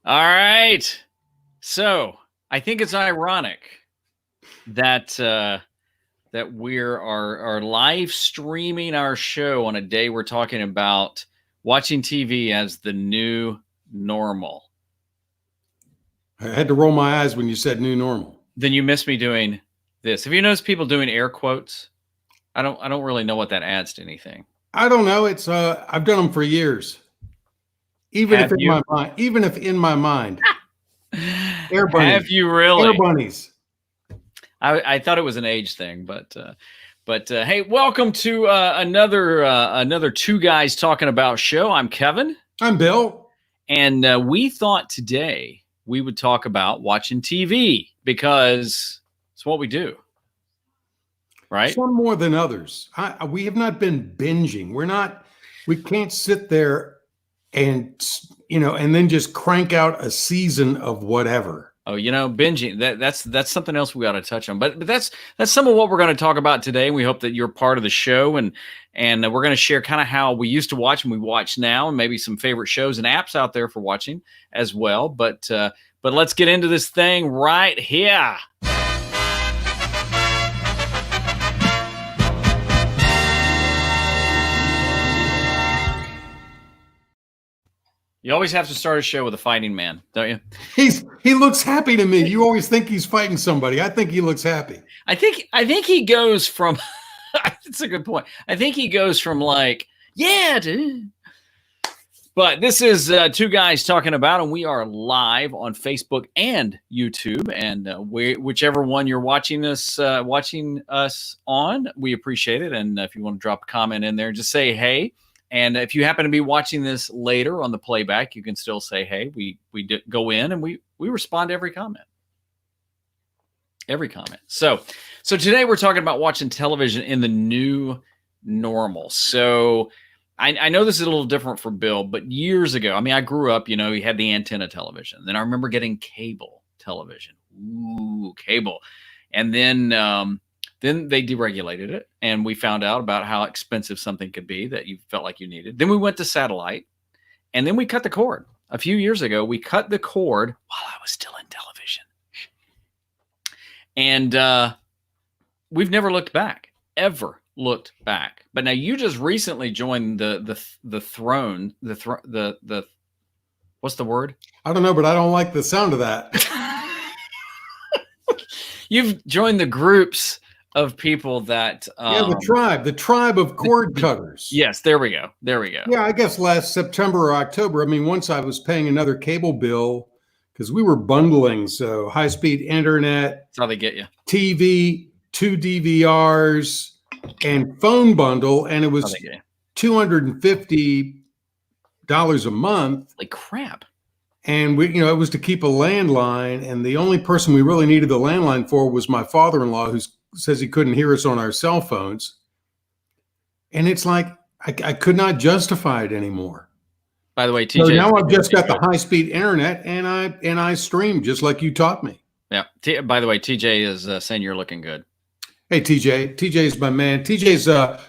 All right. So I think it's ironic that that we're live streaming our show on a day we're talking about watching TV as the new normal. I had to roll my eyes when you said new normal. Then you missed me doing this. Have you noticed people doing air quotes? I don't really know what that adds to anything. I don't know. It's I've done them for years. Even Have if in you? my mind, even if in my mind, air bunnies. Have you really? Air bunnies. I thought it was an age thing, but hey, welcome to another Two Guys Talking About show. I'm Kevin. I'm Bill. And we thought today we would talk about watching TV because it's what we do, right? Some more than others. We have not been binging. We can't sit there and and then just crank out a season of whatever. Oh, binging, that's something else we got to touch on. But that's some of what we're going to talk about today. We hope that you're part of the show, and we're going to share kind of how we used to watch and we watch now, and maybe some favorite shows and apps out there for watching as well. But let's get into this thing right here. You always have to start a show with a fighting man, don't you? He looks happy to me. You always think he's fighting somebody. I think he looks happy. I think he goes from it's a good point. I think he goes from like, yeah, dude. But this is Two Guys Talking About, and we are live on Facebook and YouTube, and whichever one you're watching us on, we appreciate it. And if you want to drop a comment in there, just say hey. And if you happen to be watching this later on the playback, you can still say, hey, we go in and we respond to every comment. Every comment. So today we're talking about watching television in the new normal. So I know this is a little different for Bill, but years ago, I mean, I grew up, you had the antenna television. Then I remember getting cable television. Ooh, cable. And then they deregulated it, and we found out about how expensive something could be that you felt like you needed. Then we went to satellite, and then we cut the cord. A few years ago, we cut the cord while I was still in television. And we've never looked back, ever looked back. But now you just recently joined the throne, the what's the word? I don't know, but I don't like the sound of that. You've joined the groups of people that the tribe of cord cutters. Yes, there we go. Yeah, I guess last September or October. I mean, once I was paying another cable bill because we were bundling, so high-speed internet. That's how they get you. TV, 2 DVRs, and phone bundle, and it was $250 a month. Like crap. And it was to keep a landline, and the only person we really needed the landline for was my father-in-law, who says he couldn't hear us on our cell phones. And it's like I could not justify it anymore. By the way, TJ. So now I've just got the high-speed internet, and I stream just like you taught me. Yeah. By the way, TJ is saying you're looking good. Hey, TJ. TJ's my man. TJ's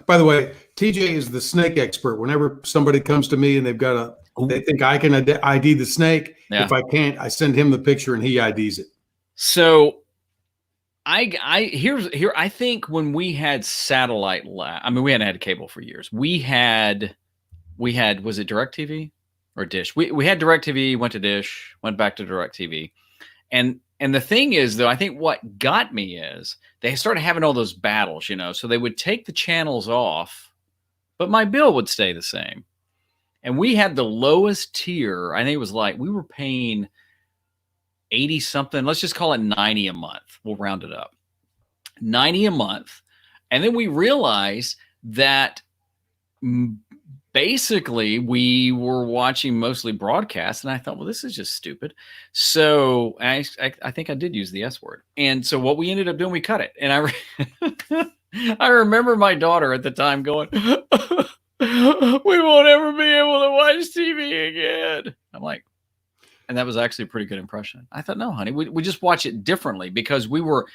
by the way, TJ is the snake expert. Whenever somebody comes to me and they think I can ID the snake. Yeah. If I can't, I send him the picture and he IDs it. So I think when we had satellite, I mean, we hadn't had cable for years. We had, was it DirecTV or Dish? We had DirecTV, went to Dish, went back to DirecTV. And the thing is, though, I think what got me is they started having all those battles, so they would take the channels off, but my bill would stay the same. And we had the lowest tier. I think it was like we were paying 80 something. Let's just call it 90 a month. We'll round it up. 90 a month. And then we realized that basically we were watching mostly broadcast. And I thought, well, this is just stupid. So I think I did use the S word. And so what we ended up doing, we cut it. And I remember my daughter at the time going, we won't ever be able to watch TV again. I'm like, and that was actually a pretty good impression. I thought, no, honey, we just watch it differently because we were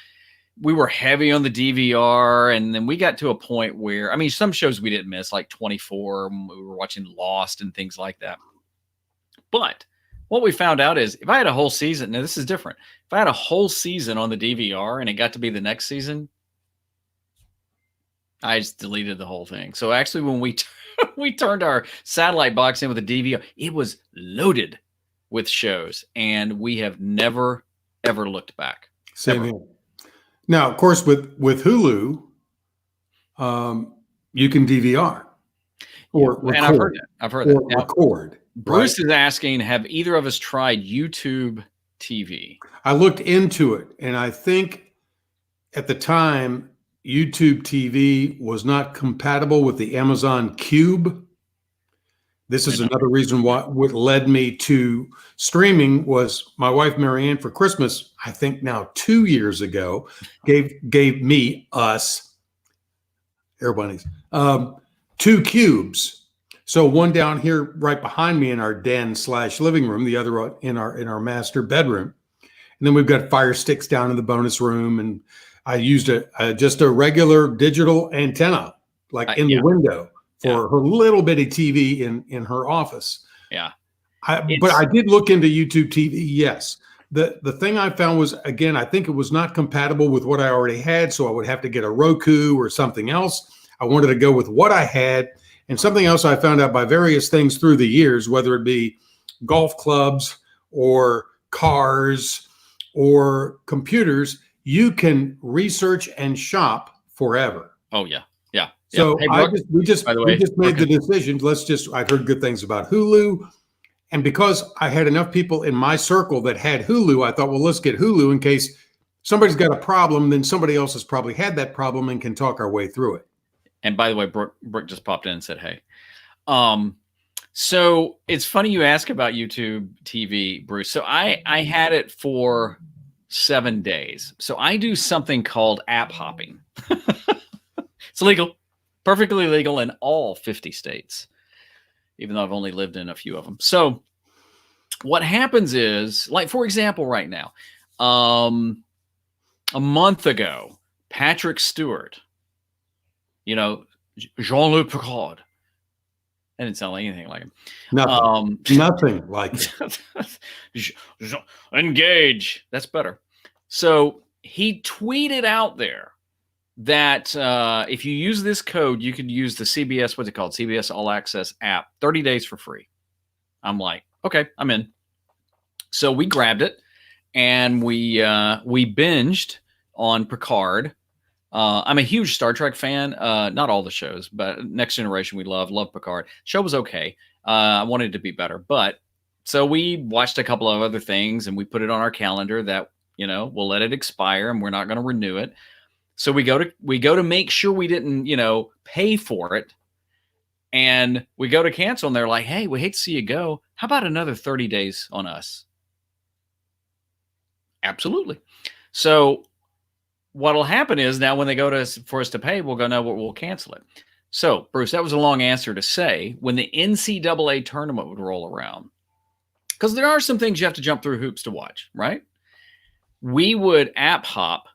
heavy on the DVR. And then we got to a point where, I mean, some shows we didn't miss, like 24, we were watching Lost and things like that. But what we found out is if I had a whole season, now this is different. If I had a whole season on the DVR and it got to be the next season, I just deleted the whole thing. So actually, when we we turned our satellite box in with a DVR, it was loaded with shows, and we have never ever looked back. Same here. Now, of course, with Hulu, you can DVR or record. And I've heard that. Now, record. Bruce is asking, have either of us tried YouTube TV? I looked into it, and I think at the time, YouTube TV was not compatible with the Amazon Cube. This is another reason why what led me to streaming was my wife, Marianne, for Christmas, I think now 2 years ago, gave us, Air Bunnies, 2 cubes. So one down here right behind me in our den/living room, the other in our master bedroom. And then we've got Fire Sticks down in the bonus room. And I used just a regular digital antenna, like in the window for her little bitty TV in her office. Yeah. But I did look into YouTube TV. Yes. The thing I found was, again, I think it was not compatible with what I already had. So I would have to get a Roku or something else. I wanted to go with what I had. And something else I found out by various things through the years, whether it be golf clubs or cars or computers, you can research and shop forever. Oh yeah, yeah. So Hey, we just made the decision. I've heard good things about Hulu, and because I had enough people in my circle that had Hulu, I thought, well, let's get Hulu in case somebody's got a problem. Then somebody else has probably had that problem and can talk our way through it. And by the way, Brooke just popped in and said, hey. So it's funny you ask about YouTube TV, Bruce. So I had it for 7 days. So I do something called app hopping. It's legal, perfectly legal in all 50 states, even though I've only lived in a few of them. So what happens is, like, for example, right now, a month ago, Patrick Stewart, Jean-Luc Picard. I didn't sound like anything like him. Nothing like it. Engage. That's better. So he tweeted out there that if you use this code, you could use the CBS, what's it called? CBS All Access app, 30 days for free. I'm like, okay, I'm in. So we grabbed it and we binged on Picard. I'm a huge Star Trek fan. Not all the shows, but Next Generation we love Picard. Show was okay. I wanted it to be better, but so we watched a couple of other things and we put it on our calendar that, we'll let it expire and we're not going to renew it. So we go to make sure we didn't, pay for it. And we go to cancel and they're like, hey, we hate to see you go. How about another 30 days on us? Absolutely. So what'll happen is now when they go for us to pay, we'll go, no, we'll cancel it. So, Bruce, that was a long answer to say when the NCAA tournament would roll around, because there are some things you have to jump through hoops to watch, right? We would app hop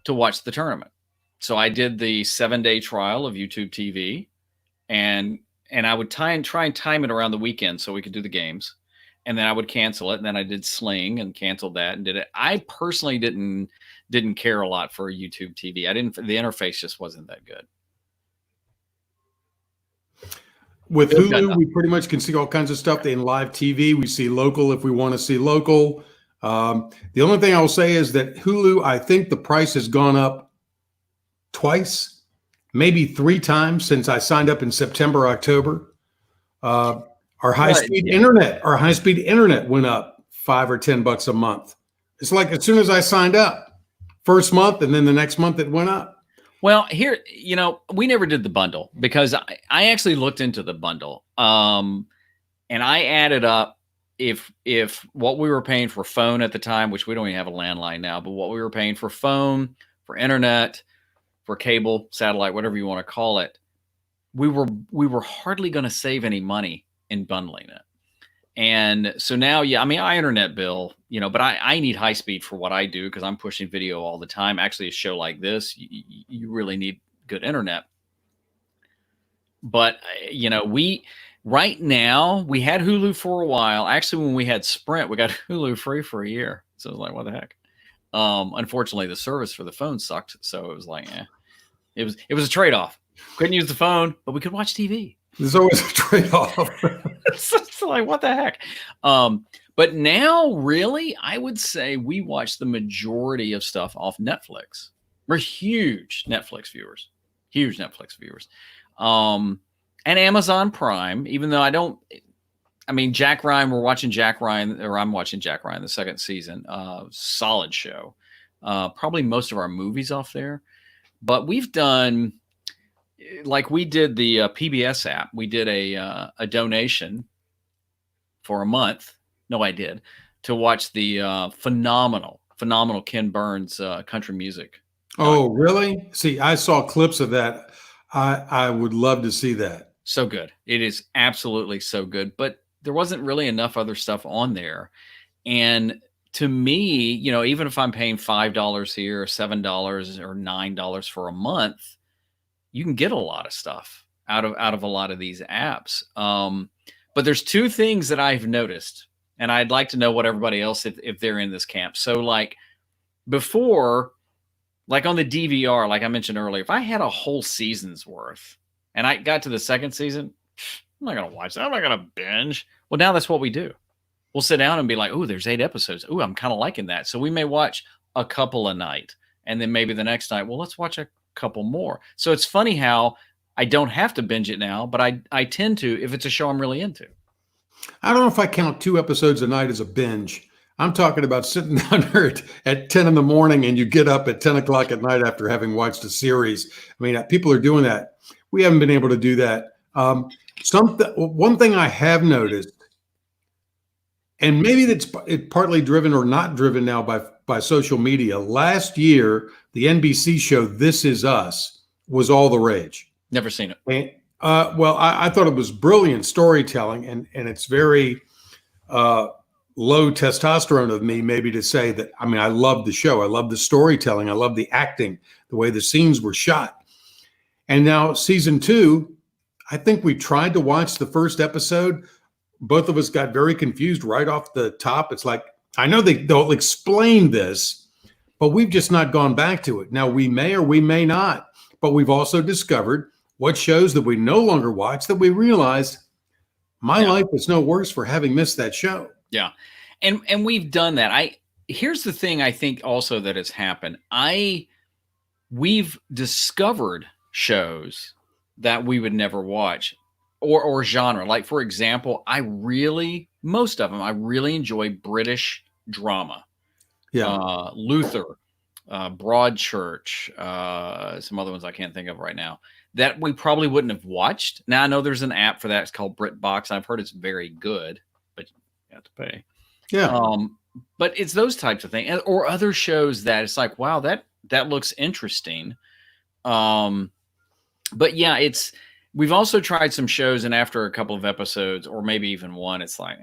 to watch the tournament. So I did the 7-day trial of YouTube TV, and I would try and time it around the weekend so we could do the games. And then I would cancel it. And then I did Sling and canceled that and did it. I personally didn't care a lot for YouTube TV. The interface just wasn't that good. With Hulu, we pretty much can see all kinds of stuff in live TV. We see local if we want to see local. The only thing I will say is that Hulu, I think the price has gone up twice, maybe 3 times since I signed up in September, October. Our high-speed internet went up $5 or $10 a month. It's like as soon as I signed up, first month, and then the next month it went up. Well, here, we never did the bundle because I actually looked into the bundle, and I added up if what we were paying for phone at the time, which we don't even have a landline now, but what we were paying for phone, for internet, for cable, satellite, whatever you want to call it, we were hardly going to save any money in bundling it. And so now, our internet bill, but I need high speed for what I do because I'm pushing video all the time. Actually, a show like this, you really need good internet. But, Right now, we had Hulu for a while. Actually, when we had Sprint, we got Hulu free for a year. So I was like, what the heck? Unfortunately, the service for the phone sucked. So it was like, it was a trade-off. Couldn't use the phone, but we could watch TV. There's always a trade-off. It's like, what the heck? But now, really, I would say we watch the majority of stuff off Netflix. We're huge Netflix viewers. And Amazon Prime, even though Jack Ryan, we're watching Jack Ryan, or I'm watching Jack Ryan, the second season. Solid show. Probably most of our movies off there. But we've done, like we did the PBS app. We did a donation for a month. No, I did. To watch the phenomenal Ken Burns country music. Oh, really? See, I saw clips of that. I would love to see that. So good. It is absolutely so good. But there wasn't really enough other stuff on there. And to me, even if I'm paying $5 here, or $7 or $9 for a month, you can get a lot of stuff out of a lot of these apps. But there's two things that I've noticed, and I'd like to know what everybody else, if they're in this camp. So like before, like on the DVR, like I mentioned earlier, if I had a whole season's worth and I got to the second season, I'm not going to watch that. I'm not going to binge. Well, now that's what we do. We'll sit down and be like, oh, there's 8 episodes. Oh, I'm kind of liking that. So we may watch a couple a night. And then maybe the next night, well, let's watch a couple more. So it's funny how I don't have to binge it now, but I tend to if it's a show I'm really into. I don't know if I count 2 episodes a night as a binge. I'm talking about sitting down there at 10 in the morning and you get up at 10 o'clock at night after having watched a series. I mean, people are doing that. We haven't been able to do that. One thing I have noticed, and maybe it's partly driven or not driven now by social media. Last year, the NBC show This Is Us was all the rage. Never seen it. And, I thought it was brilliant storytelling, and it's very low testosterone of me maybe to say that. I mean, I love the show. I love the storytelling. I love the acting, the way the scenes were shot. And now season 2, I think we tried to watch the first episode. Both of us got very confused right off the top. It's like, I know they'll explain this, but we've just not gone back to it. Now, we may or we may not, but we've also discovered what shows that we no longer watch that we realized my life was no worse for having missed that show. Yeah. And we've done that. Here's the thing I think also that has happened. We've discovered shows that we would never watch or genre. Like, for example, most of them, I really enjoy British drama. Yeah. Luther, Broadchurch, some other ones I can't think of right now that we probably wouldn't have watched. Now I know there's an app for that. It's called BritBox. I've heard it's very good, but you have to pay. Yeah. But it's those types of things, or other shows that it's like, wow, that looks interesting. But yeah, we've also tried some shows, and after a couple of episodes, or maybe even one, it's like,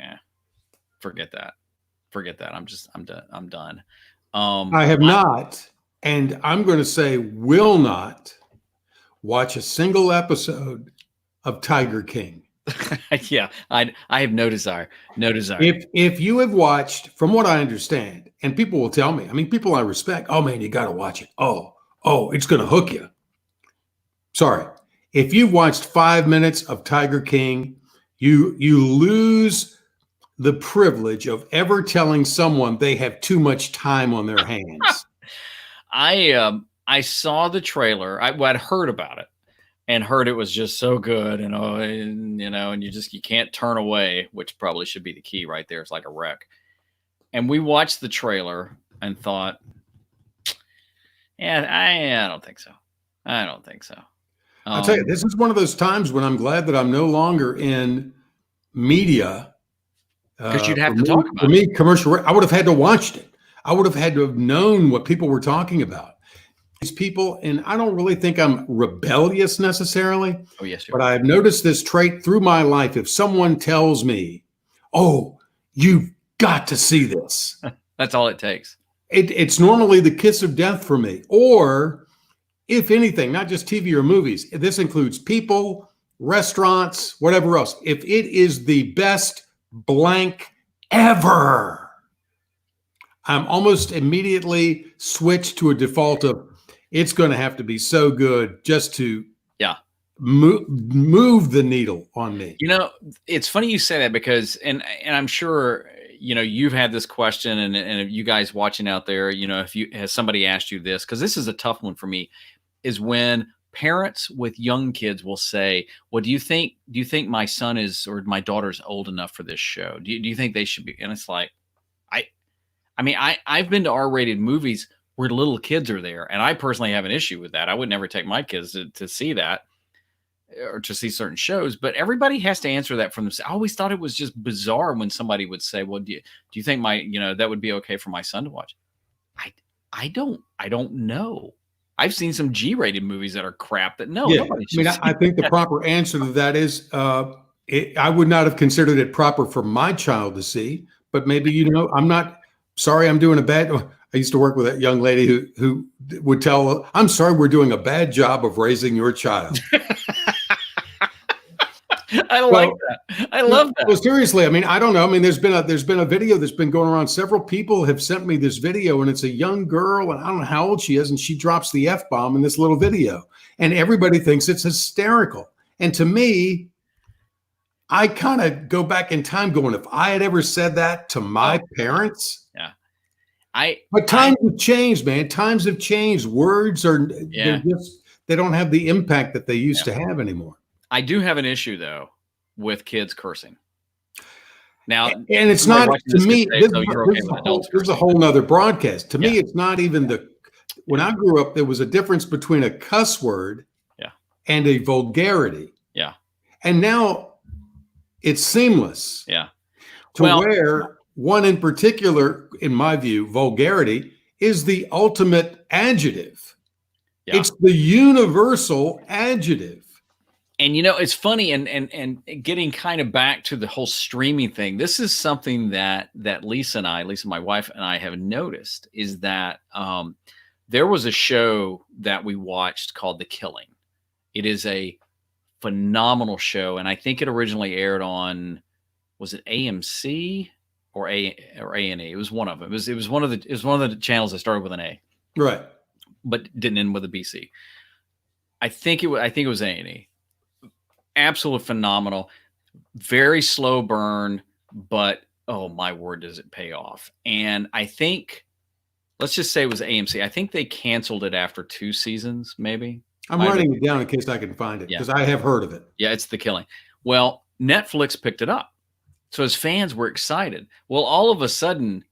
forget that. I'm done. I have not, and I'm going to say will not watch a single episode of Tiger King. Yeah, I have no desire. If you have watched, from what I understand, and people will tell me, I mean, people I respect, oh man, you got to watch it. Oh, it's going to hook you. Sorry. If you've watched 5 minutes of Tiger King, you lose the privilege of ever telling someone they have too much time on their hands. I saw the trailer. I'd heard about it and heard it was just so good, and you can't turn away, which probably should be the key right there. It's like a wreck. And we watched the trailer and thought, I don't think so. I'll tell you, this is one of those times when I'm glad that I'm no longer in media. Because you'd have to talk about it. For me, commercial, I would have had to watch it. I would have had to have known what people were talking about. These people, and I don't really think I'm rebellious necessarily. Oh, yes, but I've noticed this trait through my life. If someone tells me, oh, you've got to see this. That's all it takes. It's normally the kiss of death for me. Or, if anything, not just TV or movies, this includes people, restaurants, whatever else. If it is the best blank ever, I'm almost immediately switched to a default of it's going to have to be so good just to move the needle on me. You know, it's funny you say that because, and I'm sure, you know, you've had this question, and you guys watching out there, you know, has somebody asked you this, because this is a tough one for me, is when parents with young kids will say, well, do you think my son is, or my daughter's old enough for this show? Do you think they should be? And it's like, I mean, I've been to R-rated movies where little kids are there, and I personally have an issue with that. I would never take my kids to see that, or to see certain shows, but everybody has to answer that for themselves. I always thought it was just bizarre when somebody would say, well, do you think that would be okay for my son to watch? I don't know. I've seen some G-rated movies that are crap that I think the proper answer to that is, I would not have considered it proper for my child to see, but maybe, I'm not sorry, I'm doing a bad. I used to work with a young lady who would tell, I'm sorry, we're doing a bad job of raising your child. I like that. I love that. Well, seriously, I mean, I don't know. I mean, there's been a video that's been going around. Several people have sent me this video, and it's a young girl, and I don't know how old she is, and she drops the F-bomb in this little video, and everybody thinks it's hysterical. And to me, I kind of go back in time going, if I had ever said that to my parents. But times have changed, man. Times have changed. Words they don't have the impact that they used to have anymore. I do have an issue though with kids cursing. Now, and it's not to me. This is a whole nother broadcast. To me, it's not even when I grew up, there was a difference between a cuss word and a vulgarity. Yeah. And now it's seamless. Yeah. Where one in particular, in my view, vulgarity is the ultimate adjective. Yeah. It's the universal adjective. And it's funny, and getting kind of back to the whole streaming thing. This is something that Lisa, my wife, and I have noticed, is that there was a show that we watched called The Killing. It is a phenomenal show, and I think it originally aired on, was it AMC or A&E? It was one of them. It was one of the channels that started with an A, right, but didn't end with a BC. I think it was A&E. Absolutely phenomenal, very slow burn, but oh my word, does it pay off. And I think, let's just say it was AMC. I think they canceled it after 2 seasons, maybe. I'm writing it down in case I can find it, because I have heard of it. Yeah, it's The Killing. Well, Netflix picked it up, so as fans were excited. Well, all of a sudden,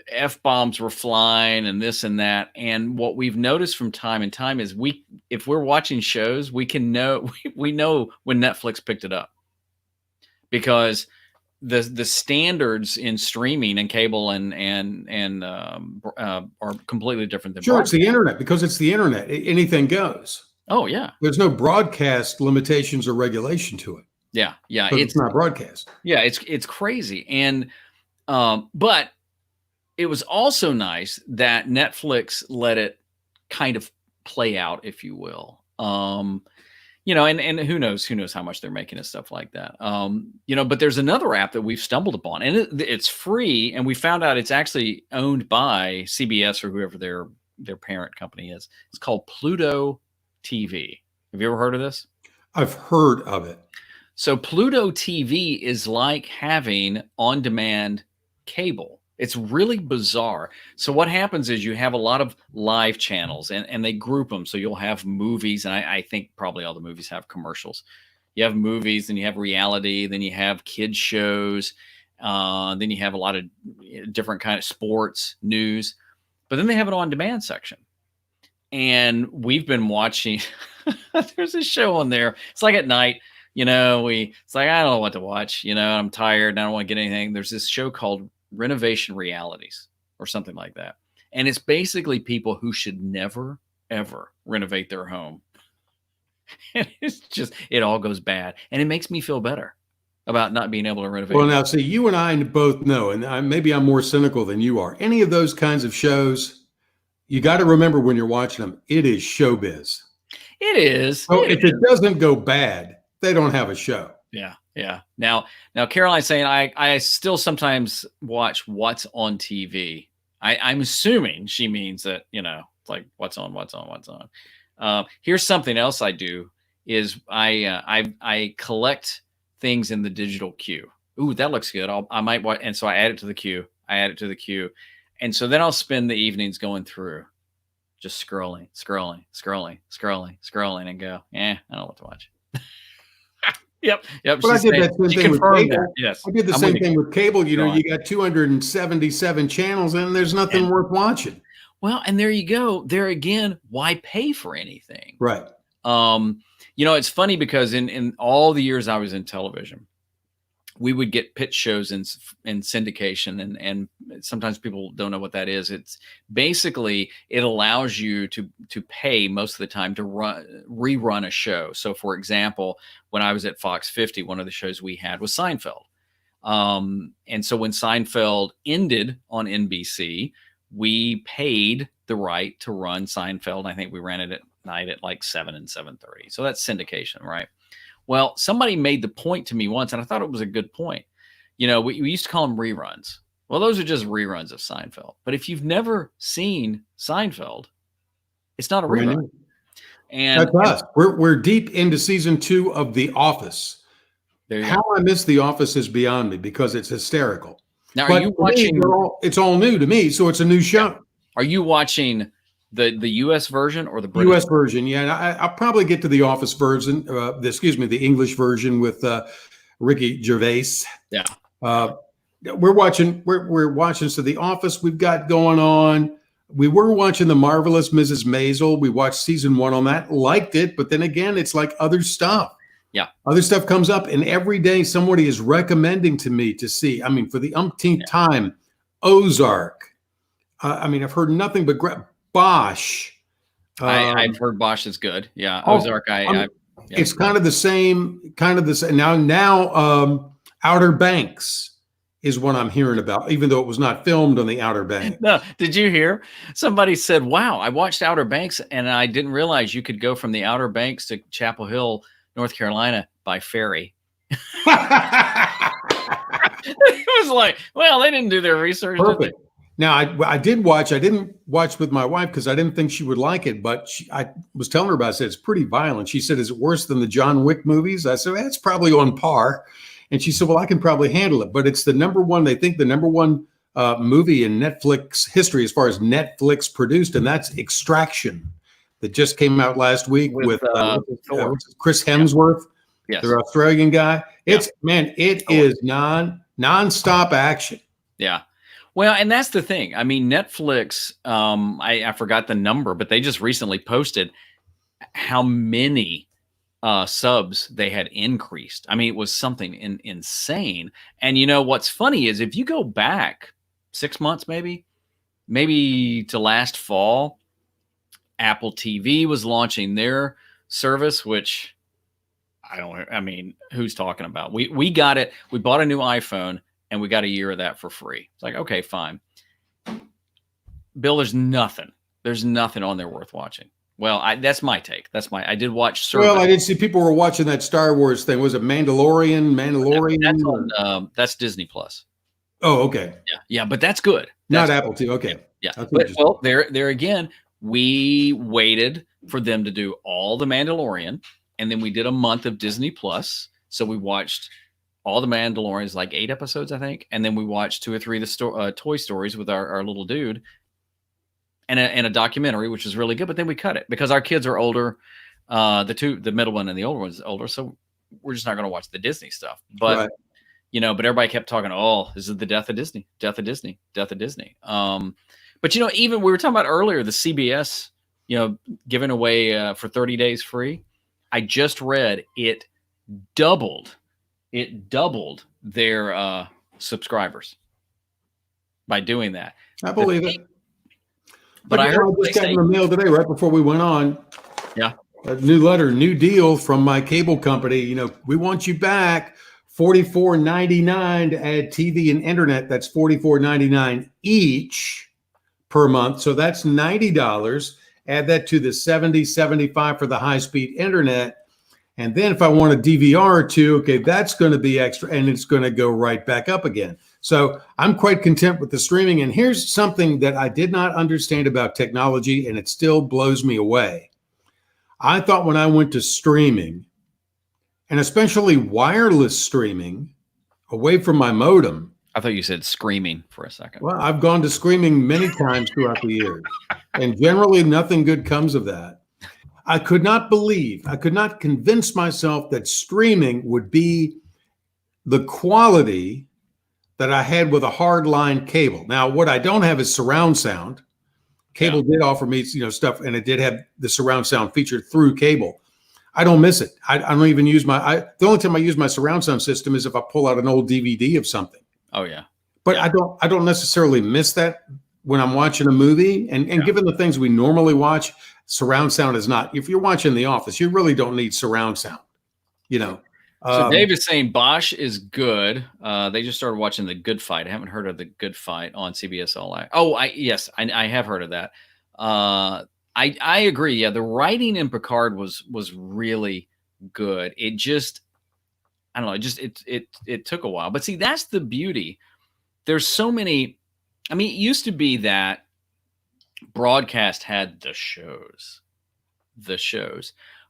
F-bombs were flying and this and that. And what we've noticed from time and time is if we're watching shows, we know when Netflix picked it up, because the standards in streaming and cable and are completely different than It's the internet, because it's the internet. Anything goes. Oh yeah. There's no broadcast limitations or regulation to it. Yeah. Yeah. It's not broadcast. Yeah. It's crazy. And, but it was also nice that Netflix let it kind of play out, if you will. And who knows how much they're making and stuff like that. But there's another app that we've stumbled upon, and it's free. And we found out it's actually owned by CBS or whoever their parent company is. It's called Pluto TV. Have you ever heard of this? I've heard of it. So Pluto TV is like having on-demand cable. It's really bizarre. So what happens is you have a lot of live channels, and they group them. So you'll have movies, and I think probably all the movies have commercials. You have movies, then you have reality, then you have kids shows, then you have a lot of different kind of sports, news. But then they have an on-demand section. And we've been watching, there's a show on there. It's like at night, it's like, I don't know what to watch, I'm tired and I don't want to get anything. There's this show called Renovation Realities or something like that. And it's basically people who should never, ever renovate their home. And it's just, it all goes bad. And it makes me feel better about not being able to renovate. Well, now, see, you and I both know, and maybe I'm more cynical than you are. Any of those kinds of shows, you got to remember when you're watching them, it is showbiz. It is. So It if it doesn't go bad, they don't have a show. Yeah, yeah. Now, Caroline's saying I still sometimes watch what's on TV. I'm assuming she means that like what's on. Here's something else I do is I collect things in the digital queue. Ooh, that looks good. I might watch, and so I add it to the queue. And so then I'll spend the evenings going through, just scrolling, and go, I don't know what to watch. Yep. But I did that same thing with cable. Yes. I did the same thing with cable. You got 277 channels and there's nothing worth watching. Well, and there you go. There again, why pay for anything? Right. It's funny because in all the years I was in television, we would get pitch shows in syndication, and sometimes people don't know what that is. It's basically, it allows you to pay most of the time to rerun a show. So for example, when I was at Fox 50, one of the shows we had was Seinfeld. And so when Seinfeld ended on NBC, we paid the right to run Seinfeld. I think we ran it at night at like 7 and 7:30. So that's syndication, right? Well, somebody made the point to me once, and I thought it was a good point. We used to call them reruns. Well, those are just reruns of Seinfeld. But if you've never seen Seinfeld, it's not a rerun. And that's us. We're deep into season 2 of The Office. How I miss The Office is beyond me because it's hysterical. Now, are you watching? It's all new to me, so it's a new show. Are you watching the U.S. version or the British U.S. version? Yeah, and I'll probably get to the Office version. The English version with Ricky Gervais. Yeah. We're watching. So The Office we've got going on. We were watching The Marvelous Mrs. Maisel. We watched season 1 on that. Liked it, but then again, it's like other stuff. Yeah. Other stuff comes up, and every day somebody is recommending to me to see. I mean, for the umpteenth time, Ozark. I've heard nothing but Bosch. I've heard Bosch is good. Yeah. Ozark. It's kind of the same. Now, Outer Banks is what I'm hearing about, even though it was not filmed on the Outer Banks. No, did you hear? Somebody said, "Wow, I watched Outer Banks, and I didn't realize you could go from the Outer Banks to Chapel Hill, North Carolina by ferry." It was like, well, they didn't do their research. Perfect. Now, I did watch. I didn't watch with my wife because I didn't think she would like it. But I was telling her about it. I said, it's pretty violent. She said, is it worse than the John Wick movies? I said, it's probably on par. And she said, well, I can probably handle it. But it's the number one movie in Netflix history as far as Netflix produced. And that's Extraction that just came out last week with Chris Hemsworth, the Australian guy. It is nonstop action. Yeah. Well, and that's the thing. I mean, Netflix, I forgot the number, but they just recently posted how many subs they had increased. I mean, it was something insane. And what's funny is if you go back 6 months, maybe to last fall, Apple TV was launching their service, which who's talking about? We got it. We bought a new iPhone and we got a year of that for free. It's like, okay, fine. Bill, there's nothing on there worth watching. Well, that's my take. I did watch Service. Well, I did see people were watching that Star Wars thing. Was it Mandalorian? That's Disney Plus. Oh, okay. Yeah, but that's good. Not Apple TV. Okay. Yeah. But, there again, we waited for them to do all the Mandalorian, and then we did a month of Disney Plus. So we watched all the Mandalorians, like 8 episodes, I think, and then we watched 2 or 3 of the Toy Stories with our little dude, and a documentary, which is really good. But then we cut it because our kids are older. The middle one and the older one's older, so we're just not going to watch the Disney stuff. But right. but everybody kept talking, oh, this is the death of Disney. But even we were talking about earlier, the CBS, giving away for 30 days free. I just read it doubled their subscribers by doing that. I believe it. But I heard just got in the mail today, right before we went on. Yeah. A new deal from my cable company. We want you back. $44.99 to add TV and internet. That's $44.99 each per month. So that's $90. add that to the 70, 75 for the high-speed internet. And then if I want a DVR or two, okay, that's going to be extra, and it's going to go right back up again. So I'm quite content with the streaming. And here's something that I did not understand about technology, and it still blows me away. I thought when I went to streaming, and especially wireless streaming, away from my modem. I thought you said screaming for a second. Well, I've gone to screaming many times throughout the years, and generally nothing good comes of that. I could not convince myself that streaming would be the quality that I had with a hardline cable. Now, what I don't have is surround sound. Cable did offer me, stuff, and it did have the surround sound featured through cable. I don't miss it. I don't even use the only time I use my surround sound system is if I pull out an old DVD of something. Oh yeah. But yeah. I don't necessarily miss that when I'm watching a movie. And given the things we normally watch, surround sound is not. If you're watching The Office, you really don't need surround sound. So Dave is saying Bosch is good. They just started watching The Good Fight. I haven't heard of The Good Fight on CBS All Access. Oh, I have heard of that. I agree. Yeah, the writing in Picard was really good. It just, I don't know. It took a while. But see, that's the beauty. There's so many. I mean, it used to be that broadcast had the shows.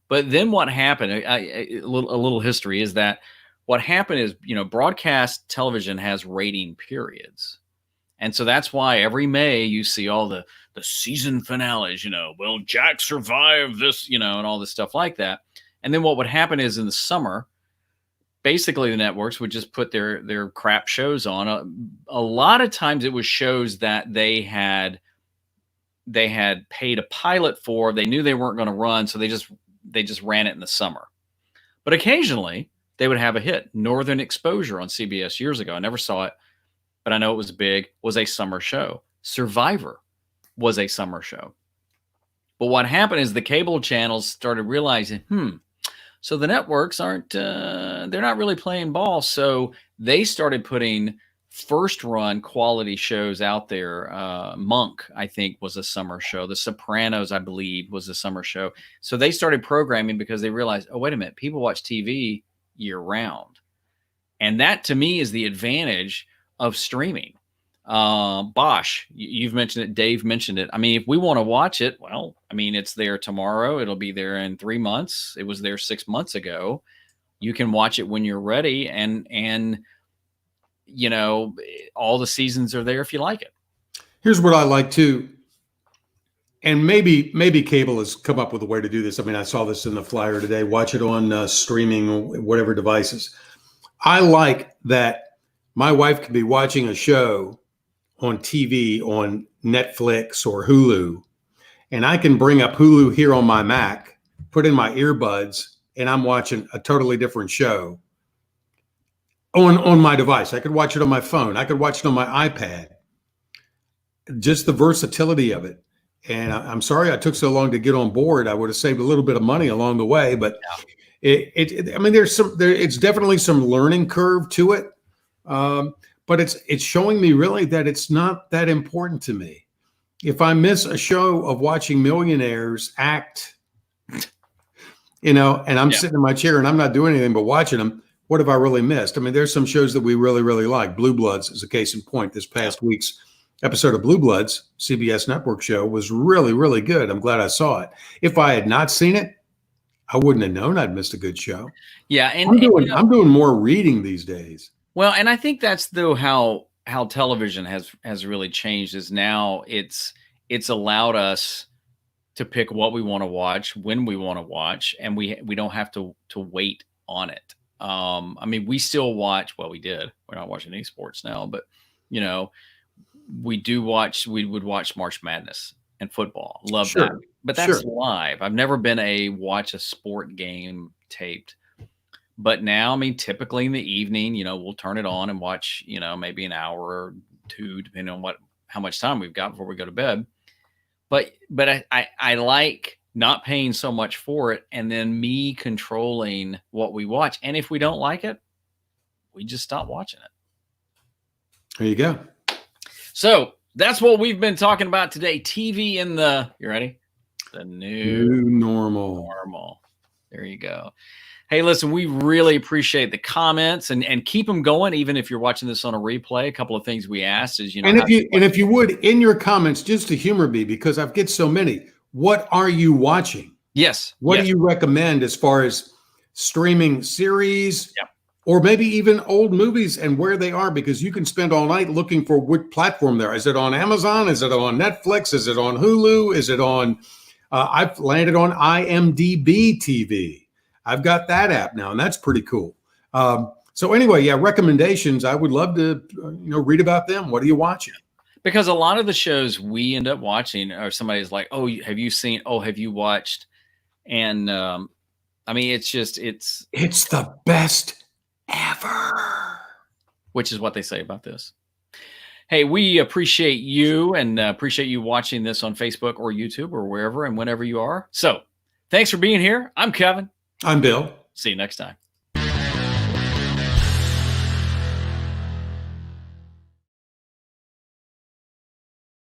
But then what happened? A little history is that what happened is, broadcast television has rating periods. And so that's why every May you see all the season finales, will Jack survive this, and all this stuff like that. And then what would happen is in the summer, basically the networks would just put their crap shows on. A lot of times it was shows that they had paid a pilot for. They knew they weren't going to run, so they just ran it in the summer. But occasionally they would have a hit. Northern Exposure on CBS years ago. I never saw it, but I know it was big, was a summer show. Survivor was a summer show. But what happened is the cable channels started realizing, so the networks aren't, they're not really playing ball. So they started putting first run quality shows out there. Monk, I think, was a summer show. The Sopranos, I believe, was a summer show. So they started programming because they realized, oh, wait a minute, people watch TV year round. And that to me is the advantage of streaming. Bosch, you've mentioned it. Dave mentioned it. I mean, if we want to watch it, well, I mean, it's there tomorrow. It'll be there in 3 months. It was there 6 months ago. You can watch it when you're ready. And all the seasons are there if you like it. Here's what I like too. And maybe cable has come up with a way to do this. I mean, I saw this in the flyer today. Watch it on streaming, whatever devices. I like that my wife could be watching a show on TV on Netflix or Hulu, and I can bring up Hulu here on my Mac, put in my earbuds, and I'm watching a totally different show on my device. I could watch it on my phone. I could watch it on my iPad. Just the versatility of it. And I'm sorry I took so long to get on board. I would have saved a little bit of money along the way, but I mean, it's definitely some learning curve to it. But it's showing me really that it's not that important to me. If I miss a show of watching millionaires act, and I'm sitting in my chair and I'm not doing anything but watching them, what have I really missed? I mean, there's some shows that we really, really like. Blue Bloods is a case in point. This past week's episode of Blue Bloods, CBS Network show, was really, really good. I'm glad I saw it. If I had not seen it, I wouldn't have known I'd missed a good show. Yeah, I'm doing more reading these days. Well, and I think that's though how television has really changed. Is now it's allowed us to pick what we want to watch when we want to watch, and we don't have to wait on it. I mean, we still watch. Well, we did. We're not watching any sports now, but we would watch March Madness and football. Love that. But that's live. I've never been watch a sport game taped. But now, I mean, typically in the evening, we'll turn it on and watch, maybe an hour or two, depending on how much time we've got before we go to bed. But I like not paying so much for it, and then me controlling what we watch. And if we don't like it, we just stop watching it. There you go. So that's what we've been talking about today. TV in the, you ready? The new New normal. normal. There you go. Hey, listen, we really appreciate the comments and keep them going. Even if you're watching this on a replay, a couple of things we asked is, And if you would, in your comments, just to humor me, because I've get so many, what are you watching? Yes. What yes. do you recommend as far as streaming series? Yep. Or maybe even old movies and where they are, because you can spend all night looking for what platform there. Is it on Amazon? Is it on Netflix? Is it on Hulu? Is it on, I've landed on IMDb TV. I've got that app now, and that's pretty cool. So anyway, yeah, recommendations. I would love to, read about them. What are you watching? Because a lot of the shows we end up watching are somebody's like, oh, have you seen, oh, have you watched? And I mean, it's the best ever, which is what they say about this. Hey, we appreciate you and appreciate you watching this on Facebook or YouTube or wherever and whenever you are. So thanks for being here. I'm Kevin. I'm Bill. See you next time.